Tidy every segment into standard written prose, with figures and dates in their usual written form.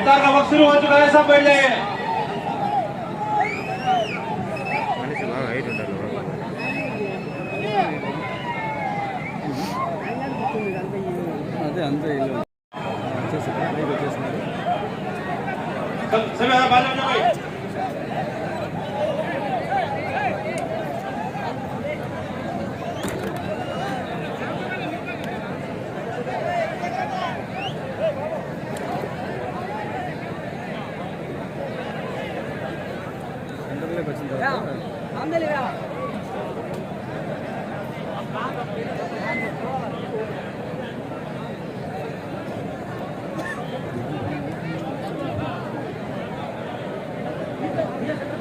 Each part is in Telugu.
इफ्तार का वक्त शुरू हो चुका है, सब बैठ जाइए।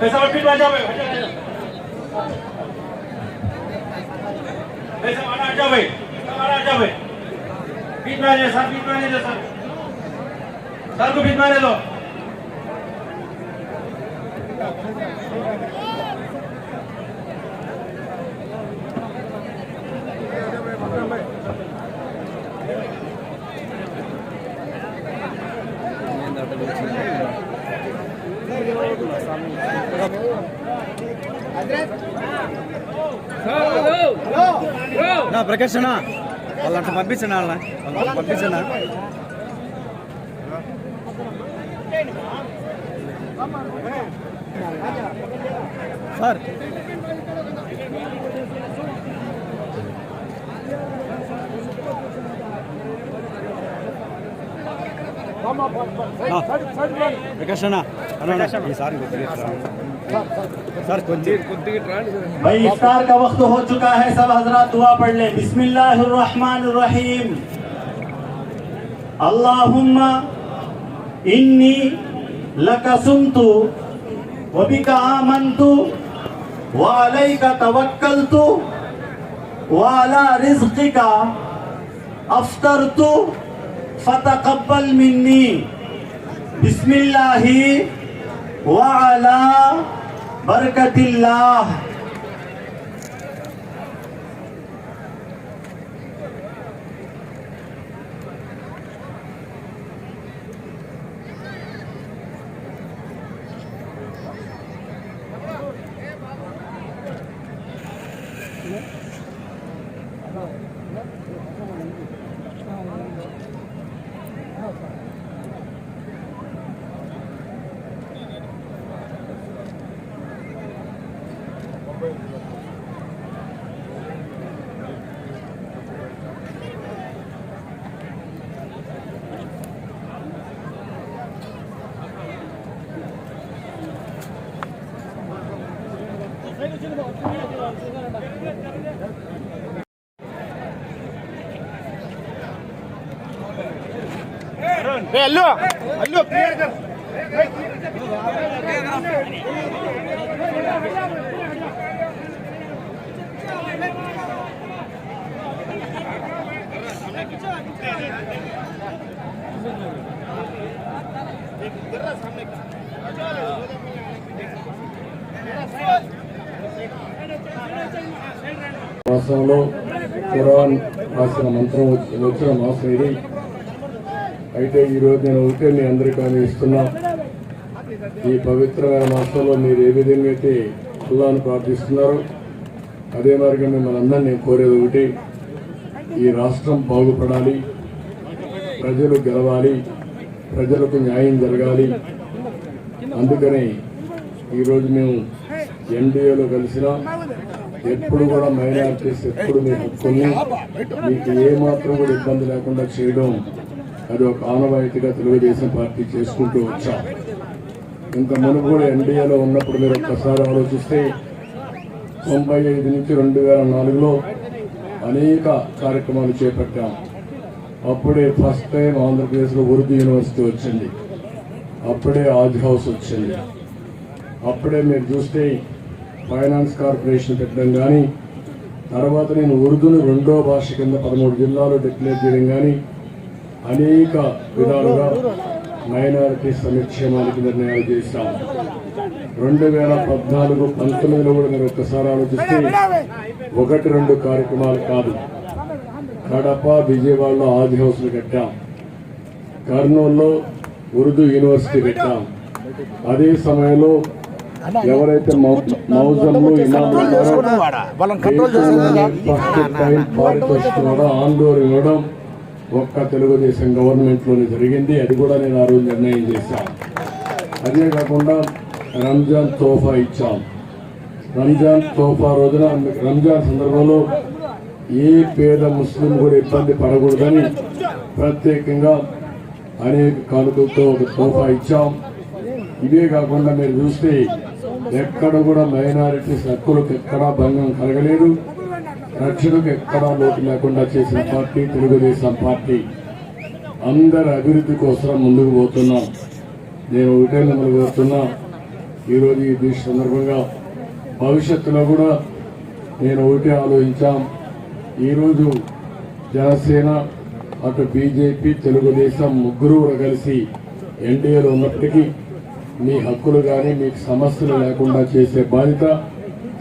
पैसा फिट आ जाओ, पैसा माना आ जाओ भाई, माना आ जाओ भाई, फिट में आ जाए सर, फिट में आ जाए सर, सर को फिट में ले लो। నా ప్రకాష్ అన్న వాళ్ళంట పంపించండి, వాళ్ళ పంపించండి సార్. ప్రకాష్ అన్న ఈసారి भाई इफ्तार का वक्त हो चुका है, सब हजरात दुआ पढ़ ले। बिस्मिल्लाहिर्रहमानिर्रहीम। अल्लाहुम्मा इन्नी लका सुमतु व बिका आमन्तु व अलैका तवक्कलतु व अला रिज़्क़िका अफ्तरतु फतक़ब्बल मिन्नी। बिस्मिल्लाहि व अला बरकतिल्लाह। हेलो हेलो क्लियर कर। మాసంలో ఖురాన్ రాసిన మంత్రం వచ్చిన మాసం ఇది. అయితే ఈరోజు నేను ఒకటే మీ అందరికీ హామీ ఇస్తున్నా, ఈ పవిత్రమైన మాసంలో మీరు ఏ విధంగా అయితే అల్లాహ్ను ప్రార్థిస్తున్నారో అదే మార్గం మిమ్మల్ని అందరినీ నేను కోరేది ఒకటి, ఈ రాష్ట్రం బాగుపడాలి, ప్రజలు గెలవాలి, ప్రజలకు న్యాయం జరగాలి. అందుకని ఈరోజు మేము ఎన్డీఏలో కలిసినా ఎప్పుడు కూడా మైనారిటీస్ ఎప్పుడు మీ హక్కుల్ని మీకు ఏమాత్రం కూడా ఇబ్బంది లేకుండా చేయడం అది ఒక ఆనవాయితీగా తెలుగుదేశం పార్టీ చేసుకుంటూ వచ్చాం. ఇంకా మునుపు కూడా ఎన్డీఏలో ఉన్నప్పుడు మీరు ఒక్కసారి ఆలోచిస్తే 95 నుంచి 2004లో అనేక కార్యక్రమాలు చేపట్టాం. అప్పుడే ఫస్ట్ టైం ఆంధ్రప్రదేశ్లో ఉర్దూ యూనివర్సిటీ వచ్చింది, అప్పుడే ఆజ్ హౌస్ వచ్చింది, అప్పుడే మీరు చూస్తే ఫైనాన్స్ కార్పొరేషన్ పెట్టడం కానీ, తర్వాత నేను ఉర్దూను 2వ భాష కింద 13 జిల్లాలో డిక్లేర్ చేయడం కానీ అనేక విధాలుగా మైనారిటీ సంక్షేమానికి నిర్ణయాలు చేశాం. 2014-19లో కూడా మీరు ఒక్కసారి ఆలోచిస్తే 1-2 కార్యక్రమాలు కాదు, కడప విజయవాడలో ఆది హౌస్లు కట్టాం, కర్నూలులో ఉర్దూ యూనివర్సిటీ పెట్టాం. అదే సమయంలో ఎవరైతే మౌజంలో ఇమాములు పారితోషికం ఆందోళన ఇవ్వడం ఒక్క తెలుగుదేశం గవర్నమెంట్లోనే జరిగింది. అది కూడా నేను ఆ రోజు నిర్ణయం చేశాను. అదే కాకుండా రంజాన్ తోఫా ఇచ్చాం. రంజాన్ తోఫా రోజున రంజాన్ సందర్భంలో ఏ పేద ముస్లిం కూడా ఇబ్బంది పడకూడదని ప్రత్యేకంగా అనేక కానుకలతో ఒక తోఫా ఇచ్చాం. ఇవే కాకుండా మీరు చూస్తే ఎక్కడ కూడా మైనారిటీస్ హక్కులకు ఎక్కడా భంగం కలగలేదు, రక్షణకు ఎక్కడా లోటు లేకుండా చేసిన పార్టీ తెలుగుదేశం పార్టీ. అందరి అభివృద్ధి కోసం ముందుకు పోతున్నాం. నేను ఒకటే మిమ్మల్ని కోరుతున్నా, ఈరోజు ఈ దీక్ష సందర్భంగా భవిష్యత్తులో కూడా నేను ఒకటే ఆలోచించాం. ఈరోజు జనసేన అటు బీజేపీ తెలుగుదేశం ముగ్గురు కలిసి ఎన్డీఏలో ఉన్నప్పటికీ మీ హక్కులు కానీ మీకు సమస్యలు లేకుండా చేసే బాధ్యత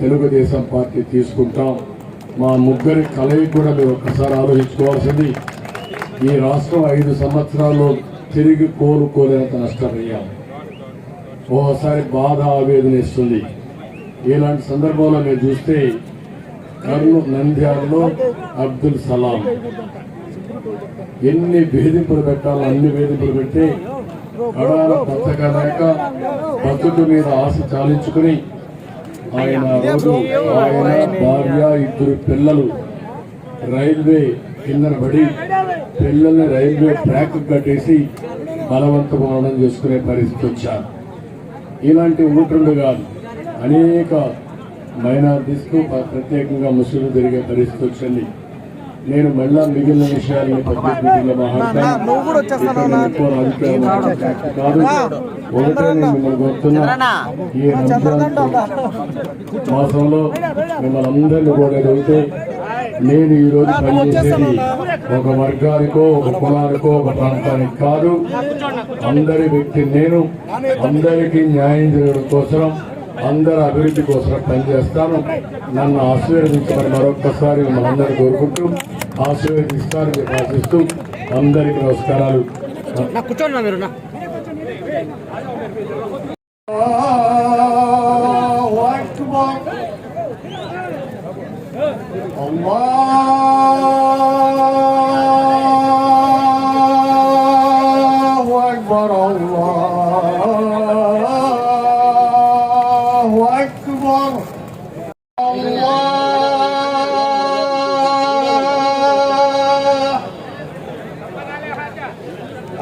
తెలుగుదేశం పార్టీ తీసుకుంటాం. మా ముగ్గురి కలయిక కూడా మీరు ఒక్కసారి ఆలోచించుకోవాల్సింది. ఈ రాష్ట్రం 5 సంవత్సరాల్లో తిరిగి కోలుకోలేనంత నష్టపోయాం. ఓసారి బాధ ఆవేదన ఇస్తుంది. ఇలాంటి సందర్భంలో మీరు చూస్తే నంద్యాలలో అబ్దుల్ సలాం ఎన్ని వేధింపులు పెట్టాలో అన్ని వేధింపులు పెట్టి కడాల బతకలేక బతుకు మీద ఆశ చాలించుకుని ఆయన భార్య 2 పిల్లలు రైల్వే కిందన పడి పిల్లల్ని రైల్వే ట్రాక్ కట్టేసి బలవంతమరణం చేసుకునే పరిస్థితి వచ్చారు. ఇలాంటి ఊటర్లు కాదు, అనేక మైనారిటీస్కు ప్రత్యేకంగా ముస్లింలు జరిగే పరిస్థితి వచ్చింది. నేను మళ్ళా మిగిలిన విషయాలని పబ్లిక్ మీటింగ్ లో మాట్లాడతాను. కాదు, ఒకటే నేను మిమ్మల్ని కోరుతున్నా, ఈ రంజాన్ మాసంలో మిమ్మల్ని అందరినీ కూడా అడిగితే నేను ఈరోజు పనిచేసేది ఒక వర్గానికో ఒక కులానికో ఒక ప్రాంతానికి కాదు, అందరి వ్యక్తి నేను. అందరికీ న్యాయం జరగడం కోసం, అందరి అభివృద్ధి కోసం పనిచేస్తాను. నన్ను ఆశీర్వదించమని మరొక్కసారి మిమ్మల్ని అందరినీ కోరుకుంటూ ఆశీర్వదిస్తారని ఆశిస్తూ అందరికీ నమస్కారాలు. కూర్చోండి మీరు.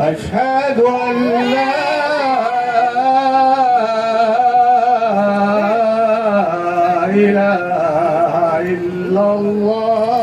أشهد أن لا إله إلا الله